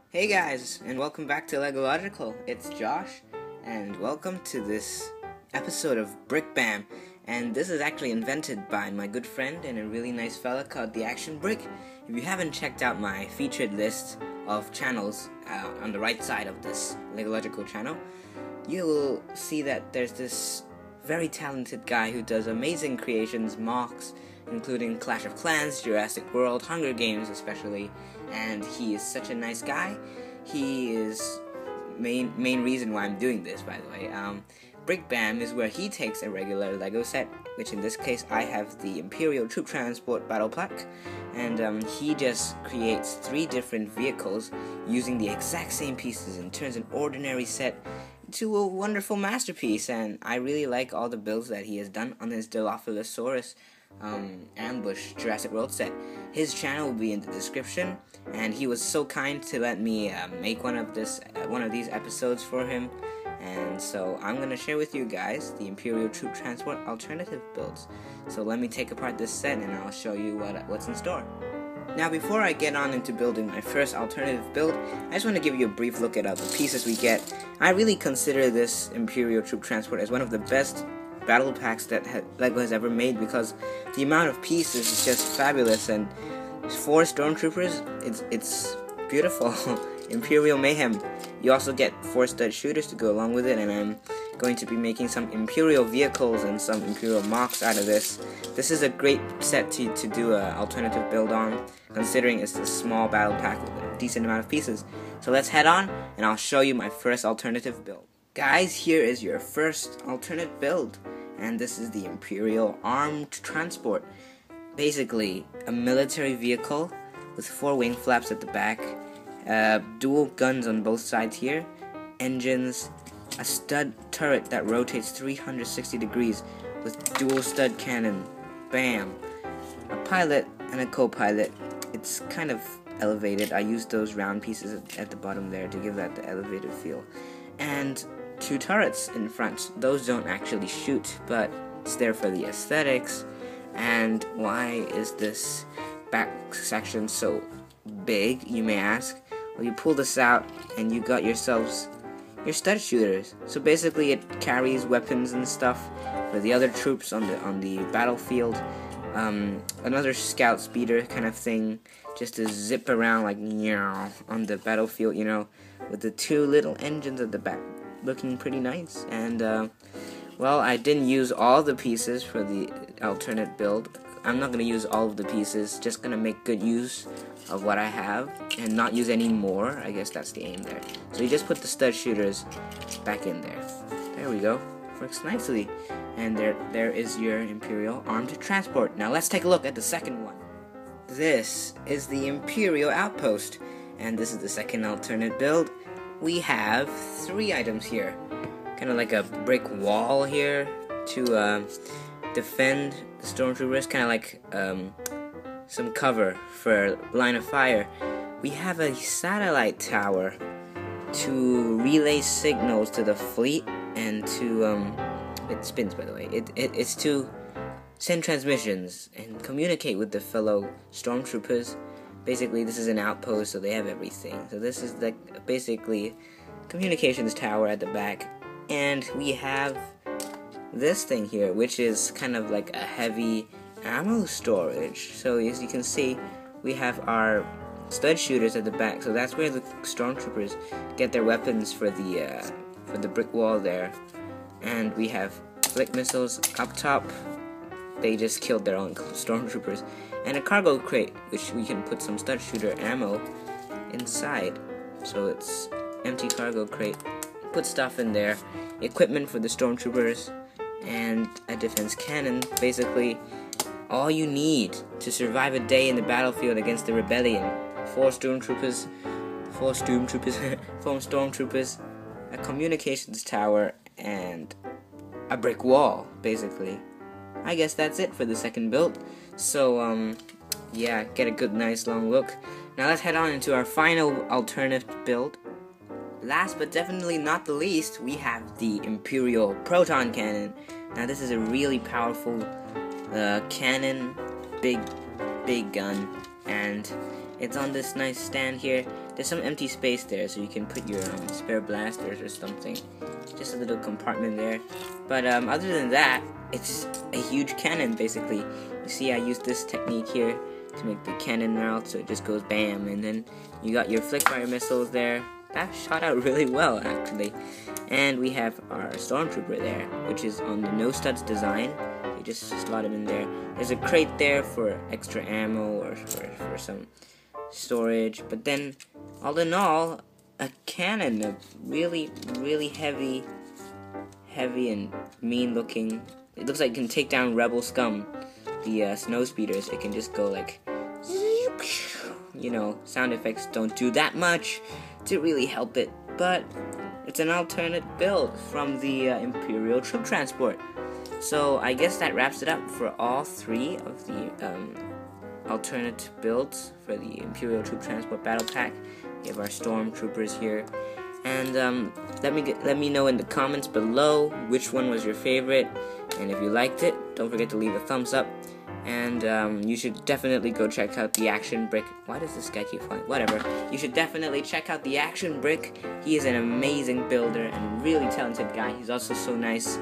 Hey guys, and welcome back to LegoLogical. It's Josh, and welcome to this episode of BrickBam. And this is actually invented by my good friend and a really nice fella called the Action Brick. If you haven't checked out my featured list of channels on the right side of this LegoLogical channel, you will see that there's this very talented guy who does amazing creations, mocks, including Clash of Clans, Jurassic World, Hunger Games especially, and he is such a nice guy. He is main reason why I'm doing this, by the way. BrickBam is where he takes a regular Lego set, which in this case I have the Imperial Troop Transport Battle Pack, and he just creates 3 different vehicles using the exact same pieces and turns an ordinary set to a wonderful masterpiece. And I really like all the builds that he has done on his Dilophosaurus ambush Jurassic World set. His channel will be in the description, and he was so kind to let me make one of these episodes for him. And so I'm gonna share with you guys the Imperial Troop Transport alternative builds. So let me take apart this set and I'll show you what's in store. Now, before I get on into building my first alternative build, I just want to give you a brief look at the pieces we get. I really consider this Imperial Troop Transport as one of the best battle packs that LEGO has ever made, because the amount of pieces is just fabulous, and 4 stormtroopers, it's beautiful. Imperial Mayhem. You also get 4 stud shooters to go along with it, and I'm going to be making some Imperial vehicles and some Imperial mocks out of this. This is a great set to do an alternative build on, considering it's a small battle pack with a decent amount of pieces. So let's head on, and I'll show you my first alternative build. Guys, here is your first alternate build, and this is the Imperial Armed Transport. Basically, a military vehicle with 4 wing flaps at the back, dual guns on both sides here, engines, a stud turret that rotates 360 degrees with dual stud cannon, bam, a pilot and a co-pilot. It's kind of elevated. I used those round pieces at the bottom there to give that the elevated feel. And 2 turrets in front. Those don't actually shoot, but it's there for the aesthetics. And why is this back section so big, you may ask? Well, you pull this out and you got yourselves your stud shooters. So basically it carries weapons and stuff for the other troops on the battlefield. Another scout speeder kind of thing, just to zip around like on the battlefield, you know, with the 2 little engines at the back, looking pretty nice. And well, I didn't use all the pieces for the alternate build. I'm not going to use all of the pieces, just going to make good use of what I have and not use any more. I guess that's the aim there. So you just put the stud shooters back in there. There we go. Works nicely. And there is your Imperial Armed Transport. Now let's take a look at the second one. This is the Imperial Outpost, and this is the second alternate build. We have 3 items here. Kind of like a brick wall here to defend the stormtroopers, kind of like some cover for line of fire. We have a satellite tower to relay signals to the fleet, and to it spins, by the way. It's to send transmissions and communicate with the fellow stormtroopers. Basically, this is an outpost, so they have everything. So this is basically communications tower at the back. And we have this thing here, which is kind of like a heavy ammo storage. So as you can see, we have our stud shooters at the back. So that's where the stormtroopers get their weapons for the brick wall there. And we have flick missiles up top. They just killed their own stormtroopers. And a cargo crate, which we can put some stud shooter ammo inside. So it's empty cargo crate. Put stuff in there, equipment for the stormtroopers, and a defense cannon. Basically, all you need to survive a day in the battlefield against the rebellion. 4 stormtroopers, 4 stormtroopers, a communications tower, and a brick wall, basically. I guess that's it for the second build. So, yeah, get a good, nice, long look. Now let's head on into our final alternative build. Last but definitely not the least, we have the Imperial proton cannon. Now this is a really powerful cannon, big gun, and it's on this nice stand here. there's some empty space there, so you can put your spare blasters or something. Just a little compartment there. But other than that, it's a huge cannon basically. You see, I used this technique here to make the cannon mouth, so it just goes bam, and then you got your flick fire missiles there. That shot out really well actually. And we have our stormtrooper there, which is on the no studs design. You just slot him in there. There's a crate there for extra ammo or for some storage. But then, all in all, a cannon, a really heavy and mean looking. It looks like it can take down rebel scum, the snow speeders. It can just go like, you know, sound effects don't do that much to really help it, but it's an alternate build from the Imperial troop transport. So I guess that wraps it up for all three of the alternate builds for the Imperial troop transport battle pack. We have our stormtroopers here, and let me know in the comments below which one was your favorite, and if you liked it, don't forget to leave a thumbs up. And you should definitely go check out the Action Brick. Why does this guy keep flying? Whatever. You should definitely check out the Action Brick. He is an amazing builder and really talented guy. He's also so nice.